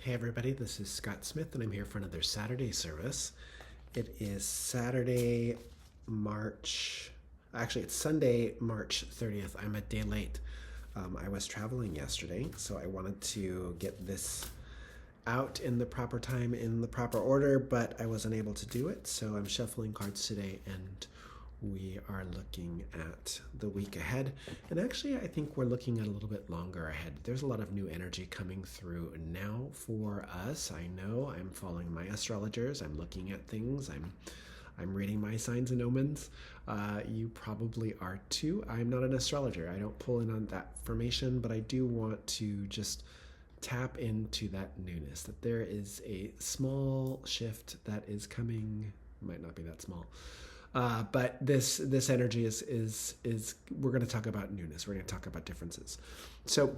Hey everybody, this is Scott Smith and I'm here for another Saturday service. It is Saturday, it's Sunday, March 30th. I'm a day late. I was traveling yesterday, so I wanted to get this out in the proper time, in the proper order, but I wasn't able to do it, so I'm shuffling cards today and we are looking at the week ahead. And actually, I think we're looking at a little bit longer ahead. There's a lot of new energy coming through now for us. I know I'm following my astrologers. I'm looking at things. I'm reading my signs and omens. You probably are too. I'm not an astrologer. I don't pull in on that information, but I do want to just tap into that newness, that there is a small shift that is coming. Might not be that small. But this energy is we're going to talk about newness. We're going to talk about differences. So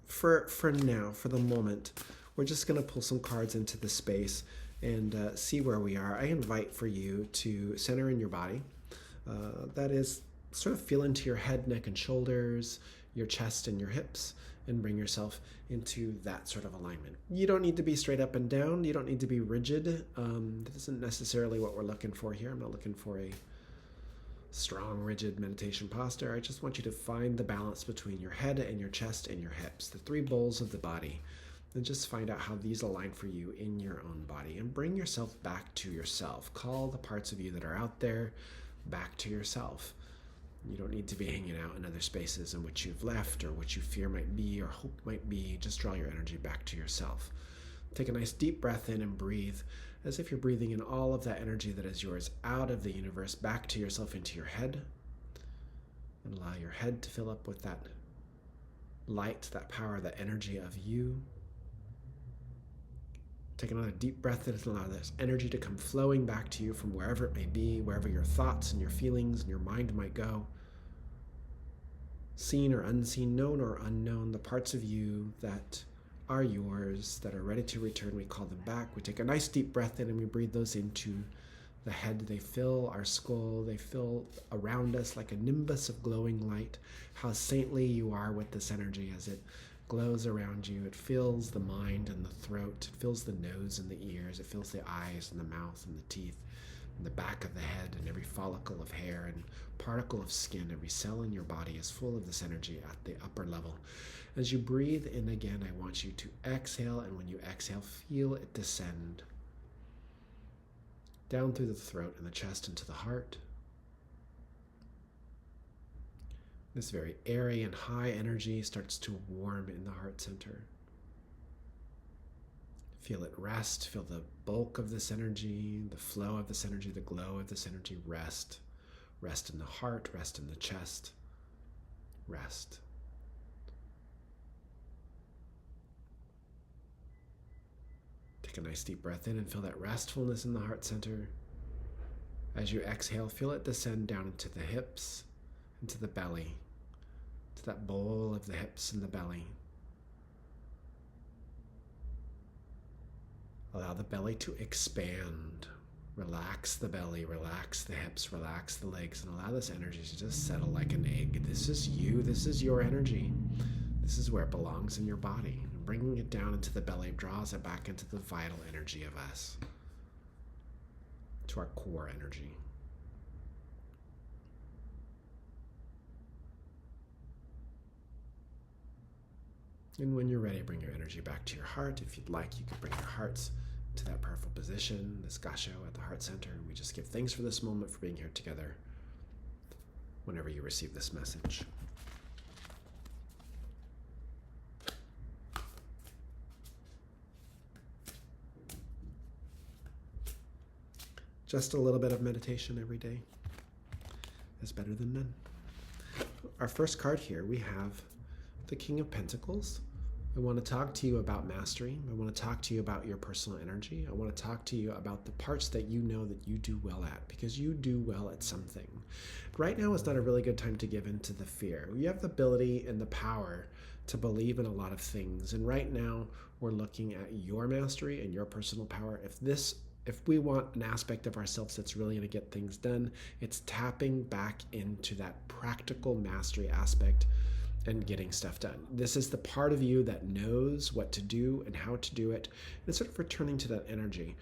for now, for the moment, we're just going to pull some cards into the space and see where we are. I invite for you to center in your body. That is, sort of feel into your head, neck, and shoulders, your chest and your hips, and bring yourself into that sort of alignment. You don't need to be straight up and down. You don't need to be rigid. That isn't necessarily what we're looking for here. I'm not looking for a strong, rigid meditation posture. I just want you to find the balance between your head and your chest and your hips, the three bowls of the body, and just find out how these align for you in your own body, and bring yourself back to yourself. Call the parts of you that are out there back to yourself. You don't need to be hanging out in other spaces in which you've left or what you fear might be or hope might be. Just draw your energy back to yourself. Take a nice deep breath in and breathe as if you're breathing in all of that energy that is yours out of the universe back to yourself into your head. And allow your head to fill up with that light, that power, that energy of you. Take another deep breath in and allow this energy to come flowing back to you from wherever it may be, wherever your thoughts and your feelings and your mind might go. Seen or unseen, known or unknown, the parts of you that are yours, that are ready to return, we call them back. We take a nice deep breath in and we breathe those into the head. They fill our skull. They fill around us like a nimbus of glowing light. How saintly you are with this energy as it glows around you. It fills the mind and the throat. It fills the nose and the ears. It fills the eyes and the mouth and the teeth and the back of the head, and every follicle of hair and particle of skin. Every cell in your body is full of this energy at the upper level. As you breathe in again, I want you to exhale, and when you exhale, feel it descend down through the throat and the chest into the heart. This very airy and high energy starts to warm in the heart center. Feel it rest. Feel the bulk of this energy, the flow of this energy, the glow of this energy rest. Rest in the heart, rest in the chest. Rest. Take a nice deep breath in and feel that restfulness in the heart center. As you exhale, feel it descend down into the hips, into the belly, to that bowl of the hips and the belly. Allow the belly to expand. Relax the belly, relax the hips, relax the legs, and allow this energy to just settle like an egg. This is you, this is your energy. This is where it belongs in your body. Bringing it down into the belly draws it back into the vital energy of us, to our core energy. And when you're ready, bring your energy back to your heart. If you'd like, you can bring your hearts to that powerful position, this gasho at the heart center. And we just give thanks for this moment, for being here together whenever you receive this message. Just a little bit of meditation every day is better than none. Our first card here, we have the King of Pentacles. I want to talk to you about mastery. I want to talk to you about your personal energy. I want to talk to you about the parts that you know that you do well at, because you do well at something. Right now is not a really good time to give in to the fear. You have the ability and the power to believe in a lot of things. And right now we're looking at your mastery and your personal power. If we want an aspect of ourselves that's really going to get things done, it's tapping back into that practical mastery aspect and getting stuff done. This is the part of you that knows what to do and how to do it. And it's sort of returning to that energy.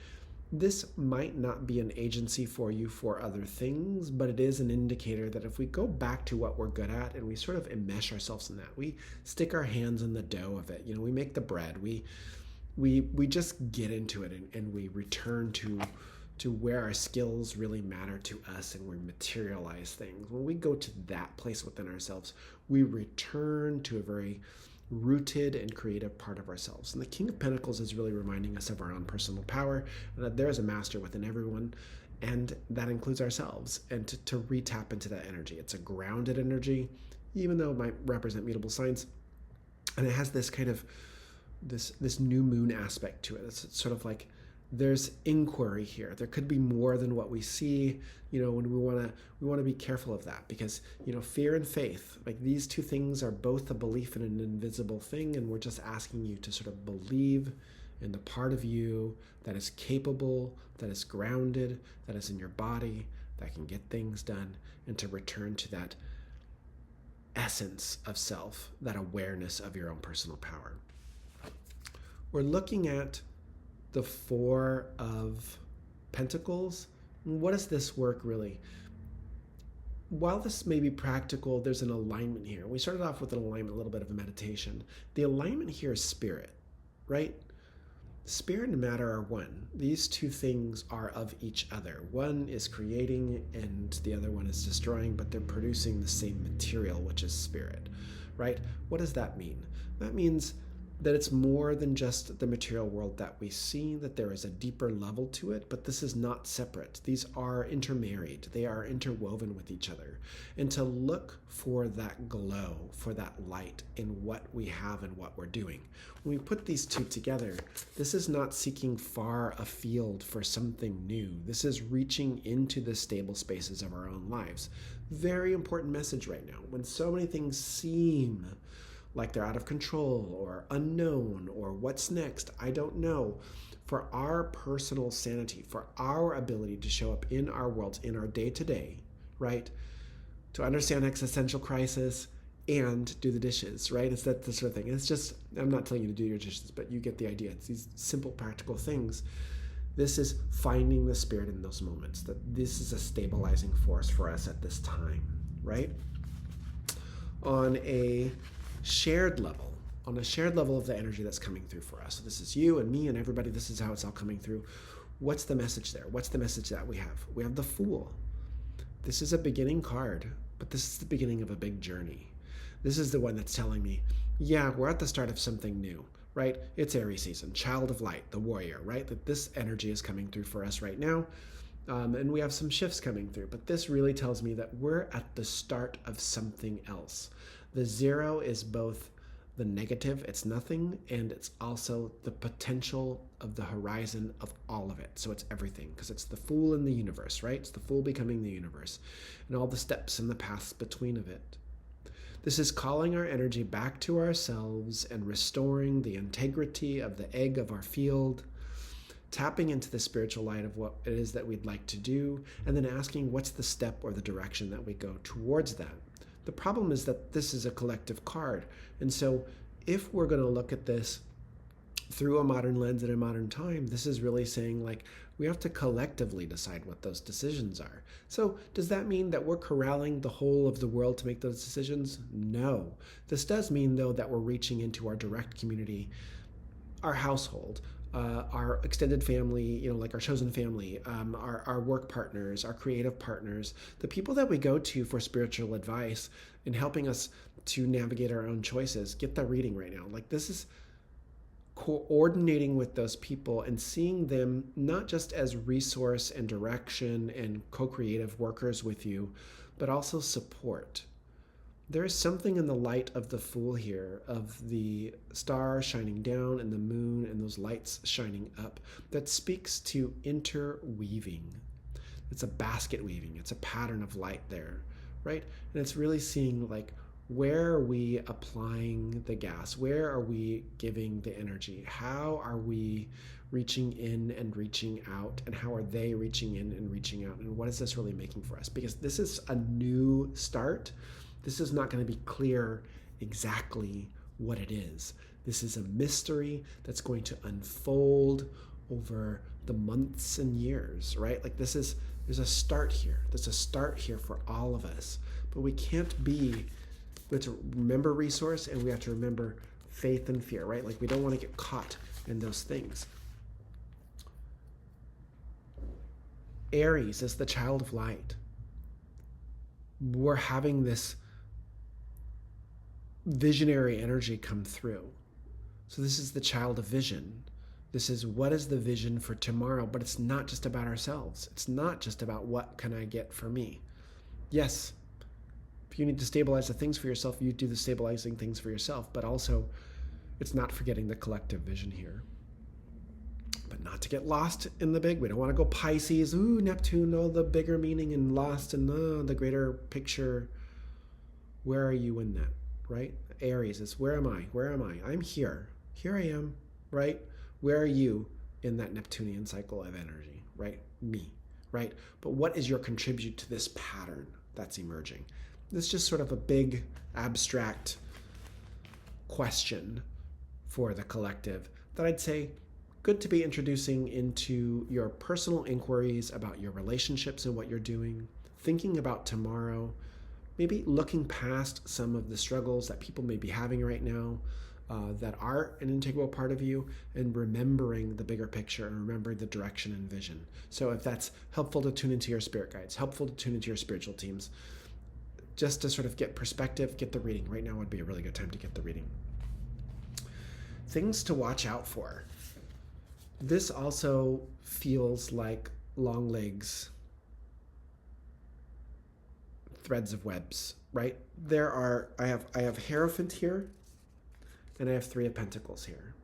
This might not be an agency for you for other things, but it is an indicator that if we go back to what we're good at and we sort of enmesh ourselves in that, we stick our hands in the dough of it. We make the bread. We just get into it and we return to where our skills really matter to us, and we materialize things. When we go to that place within ourselves, we return to a very rooted and creative part of ourselves. And the King of Pentacles is really reminding us of our own personal power, and that there is a master within everyone, and that includes ourselves, and to re-tap into that energy. It's a grounded energy, even though it might represent mutable signs, and it has this kind of this new moon aspect to it. It's sort of like there's inquiry here. There could be more than what we see, when we want to be careful of that, because, fear and faith, like these two things are both a belief in an invisible thing. And we're just asking you to sort of believe in the part of you that is capable, that is grounded, that is in your body, that can get things done, and to return to that essence of self, that awareness of your own personal power. We're looking at the Four of Pentacles. What does this work really? While this may be practical, there's an alignment here. We started off with an alignment, a little bit of a meditation. The alignment here is spirit, right? Spirit and matter are one. These two things are of each other. One is creating and the other one is destroying, but they're producing the same material, which is spirit, right? What does that mean? That means that it's more than just the material world that we see, that there is a deeper level to it, but this is not separate. These are intermarried. They are interwoven with each other. And to look for that glow, for that light in what we have and what we're doing. When we put these two together, this is not seeking far afield for something new. This is reaching into the stable spaces of our own lives. Very important message right now. When so many things seem like they're out of control or unknown or what's next, I don't know. For our personal sanity, for our ability to show up in our worlds, in our day-to-day, right? To understand existential crisis and do the dishes, right? It's that sort of thing. It's just, I'm not telling you to do your dishes, but you get the idea. It's these simple, practical things. This is finding the spirit in those moments, that this is a stabilizing force for us at this time, right? On a shared level of the energy that's coming through for us. So this is you and me and everybody. This is how it's all coming through. What's the message there? What's the message that we have? We have the Fool. This is a beginning card, but this is the beginning of a big journey. This is the one that's telling me, yeah, we're at the start of something new, right? It's Aries season, child of light, the warrior, right? That this energy is coming through for us right now. And we have some shifts coming through, but this really tells me that we're at the start of something else. The 0 is both the negative, it's nothing, and it's also the potential of the horizon of all of it. So it's everything, because it's the Fool in the universe, right? It's the Fool becoming the universe, and all the steps and the paths between of it. This is calling our energy back to ourselves and restoring the integrity of the egg of our field, tapping into the spiritual light of what it is that we'd like to do, and then asking what's the step or the direction that we go towards that. The problem is that this is a collective card. And so if we're going to look at this through a modern lens at a modern time, this is really saying, like, we have to collectively decide what those decisions are. So does that mean that we're corralling the whole of the world to make those decisions? No. This does mean, though, that we're reaching into our direct community, our household, our extended family, like our chosen family, our work partners, our creative partners, the people that we go to for spiritual advice and helping us to navigate our own choices. Get that reading right now. Like, this is coordinating with those people and seeing them not just as resource and direction and co-creative workers with you, but also support. There is something in the light of the Fool here, of the star shining down and the moon and those lights shining up, that speaks to interweaving. It's a basket weaving. It's a pattern of light there, right? And it's really seeing, like, where are we applying the gas? Where are we giving the energy? How are we reaching in and reaching out? And how are they reaching in and reaching out? And what is this really making for us? Because this is a new start. This is not going to be clear exactly what it is. This is a mystery that's going to unfold over the months and years, right? Like there's a start here. There's a start here for all of us. But we have to remember resource, and we have to remember faith and fear, right? Like we don't want to get caught in those things. Aries is the child of light. We're having this visionary energy come through. So this is the child of vision. This is what is the vision for tomorrow, but it's not just about ourselves. It's not just about what can I get for me. Yes, if you need to stabilize the things for yourself, you do the stabilizing things for yourself, but also it's not forgetting the collective vision here. But not to get lost in the big. We don't want to go Pisces, ooh, Neptune, oh, the bigger meaning, and lost in the greater picture. Where are you in that, right? Aries is, where am I? Where am I? I'm here. Here I am, right? Where are you in that Neptunian cycle of energy, right? Me, right? But what is your contribute to this pattern that's emerging? This is just sort of a big, abstract question for the collective that I'd say good to be introducing into your personal inquiries about your relationships and what you're doing, thinking about tomorrow, maybe looking past some of the struggles that people may be having right now that are an integral part of you, and remembering the bigger picture and remembering the direction and vision. So if that's helpful to tune into your spirit guides, helpful to tune into your spiritual teams, just to sort of get perspective, get the reading. Right now would be a really good time to get the reading. Things to watch out for. This also feels like long legs, threads of webs, right? I have Hierophant here, and I have 3 of Pentacles here.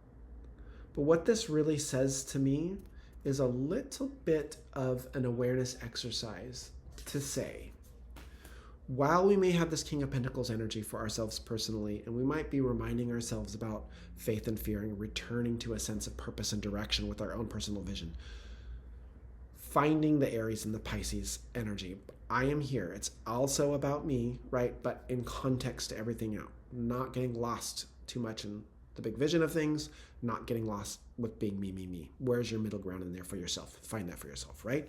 But what this really says to me is a little bit of an awareness exercise to say, while we may have this King of Pentacles energy for ourselves personally, and we might be reminding ourselves about faith and fear and returning to a sense of purpose and direction with our own personal vision, finding the Aries and the Pisces energy. I am here. It's also about me, right? But in context to everything out, not getting lost too much in the big vision of things, not getting lost with being me. Where's your middle ground in there for yourself? Find that for yourself, right?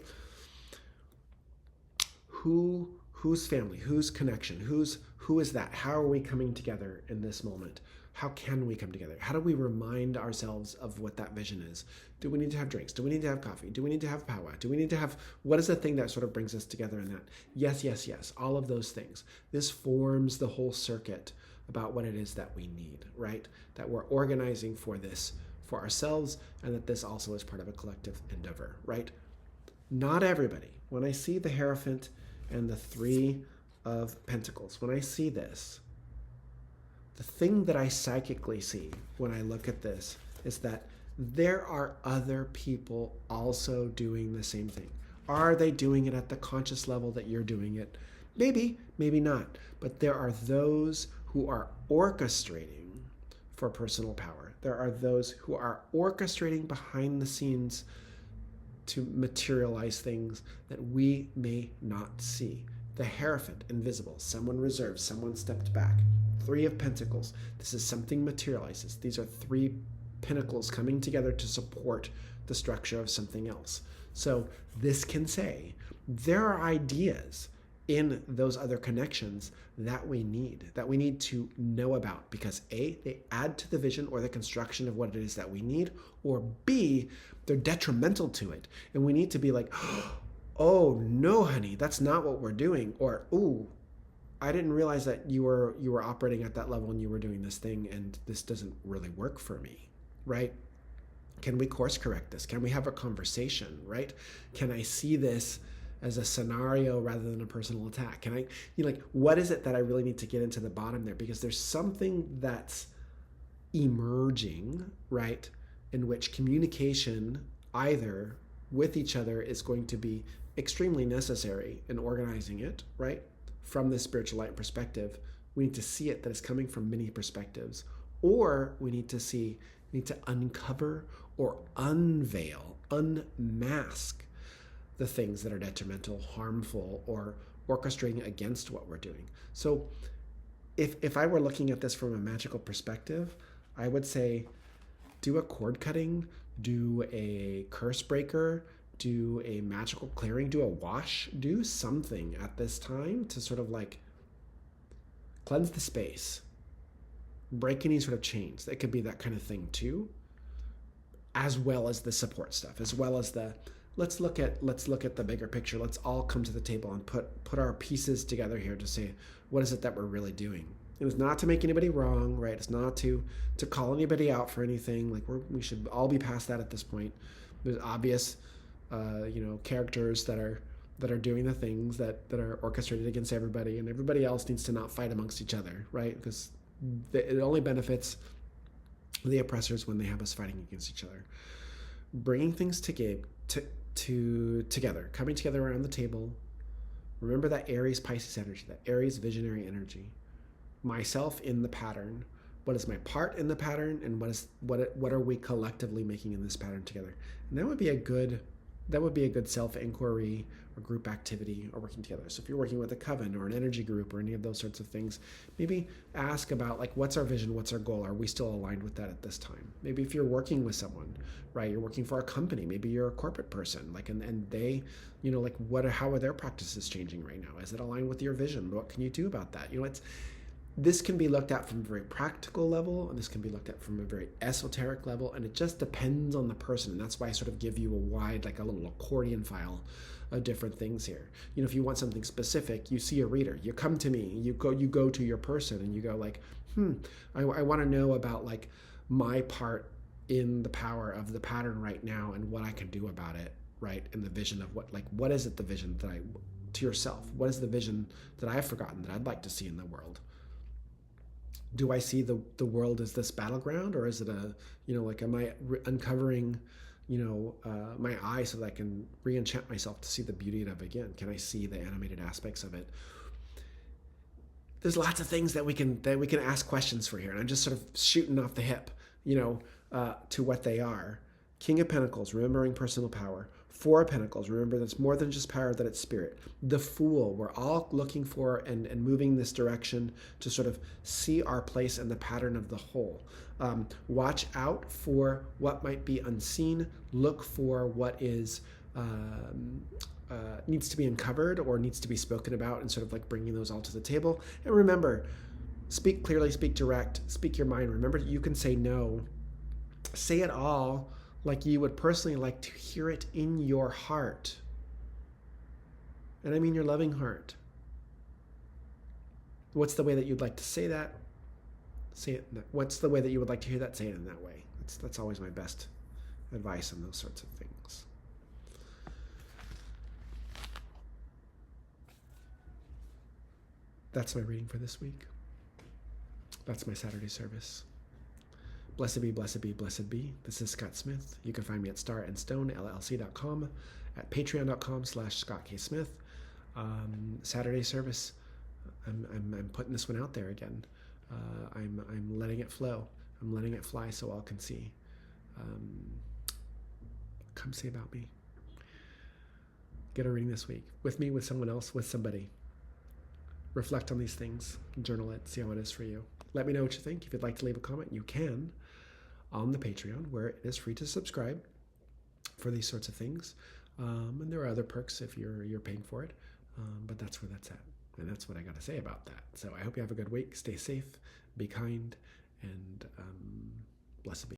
Whose family, whose connection, who is that? How are we coming together in this moment? How can we come together? How do we remind ourselves of what that vision is? Do we need to have drinks? Do we need to have coffee? Do we need to have powwow? Do we need to have, what is the thing that sort of brings us together in that? Yes. All of those things. This forms the whole circuit about what it is that we need, right? That we're organizing for this, for ourselves, and that this also is part of a collective endeavor, right? Not everybody. When I see the Hierophant and the 3 of Pentacles, when I see this, the thing that I psychically see when I look at this is that there are other people also doing the same thing. Are they doing it at the conscious level that you're doing it? Maybe, maybe not. But there are those who are orchestrating for personal power. There are those who are orchestrating behind the scenes to materialize things that we may not see. The Hierophant, invisible, someone reserved, someone stepped back. 3 of Pentacles, this is something materializes. These are 3 pinnacles coming together to support the structure of something else. So this can say there are ideas in those other connections that we need to know about, because A, they add to the vision or the construction of what it is that we need, or B, they're detrimental to it. And we need to be like, oh no, honey, that's not what we're doing. Or, ooh, I didn't realize that you were operating at that level and you were doing this thing, and this doesn't really work for me, right? Can we course correct this? Can we have a conversation, right? Can I see this as a scenario rather than a personal attack? Can I, what is it that I really need to get into the bottom there? Because there's something that's emerging, right? In which communication either with each other is going to be extremely necessary in organizing it, right? From the spiritual light perspective, we need to see it that it's coming from many perspectives, or we need to uncover or unveil, unmask the things that are detrimental, harmful, or orchestrating against what we're doing. So if I were looking at this from a magical perspective, I would say do a cord cutting, do a curse breaker, do a magical clearing, do a wash, do something at this time to sort of like cleanse the space, break any sort of chains. It could be that kind of thing too, as well as the support stuff, as well as the let's look at the bigger picture. Let's all come to the table and put our pieces together here to say what is it that we're really doing. It was not to make anybody wrong, right? It's not to call anybody out for anything. Like we should all be past that at this point. There's obvious, characters that are doing the things that are orchestrated against everybody, and everybody else needs to not fight amongst each other, right? Because it only benefits the oppressors when they have us fighting against each other. Bringing things together, coming together around the table. Remember that Aries Pisces energy, that Aries visionary energy. Myself in the pattern. What is my part in the pattern, and what are we collectively making in this pattern together? And that would be a good self-inquiry or group activity or working together. So if you're working with a coven or an energy group or any of those sorts of things, maybe ask about like, what's our vision? What's our goal? Are we still aligned with that at this time? Maybe if you're working with someone, right, you're working for a company, maybe you're a corporate person, like, and they, how are their practices changing right now? Is it aligned with your vision? What can you do about that? This can be looked at from a very practical level, and this can be looked at from a very esoteric level, and it just depends on the person. And that's why I sort of give you a wide, like a little accordion file of different things here. If you want something specific, you see a reader, you come to me, you go to your person, and you go like, I want to know about like my part in the power of the pattern right now and what I can do about it, right? And the vision of what is it, the vision that to yourself, what is the vision that I've forgotten that I'd like to see in the world? Do I see the world as this battleground, or is it am I uncovering, my eye so that I can re-enchant myself to see the beauty of it again? Can I see the animated aspects of it? There's lots of things that we can ask questions for here, and I'm just sort of shooting off the hip, to what they are. King of Pentacles, remembering personal power. Four of Pentacles, remember that's more than just power, that it's spirit. The Fool, we're all looking for and moving this direction to sort of see our place in the pattern of the whole. Watch out for what might be unseen. Look for what is needs to be uncovered or needs to be spoken about, and sort of like bringing those all to the table. And remember, speak clearly, speak direct, speak your mind. Remember, you can say no. Say it all like you would personally like to hear it in your heart. And I mean your loving heart. What's the way that you'd like to say that? Say it. What's the way that you would like to hear that? Say it in that way. That's always my best advice on those sorts of things. That's my reading for this week. That's my Saturday service. Blessed be, blessed be, blessed be. This is Scott Smith. You can find me at starandstonellc.com, at patreon.com/Scott K. Smith. Saturday service. I'm putting this one out there again. I'm letting it flow. I'm letting it fly so all can see. Come see about me. Get a reading this week. With me, with someone else, with somebody. Reflect on these things. Journal it. See how it is for you. Let me know what you think. If you'd like to leave a comment, you can on the Patreon, where it is free to subscribe for these sorts of things. And there are other perks if you're paying for it. But that's where that's at. And that's what I got to say about that. So I hope you have a good week. Stay safe, be kind, and blessed be.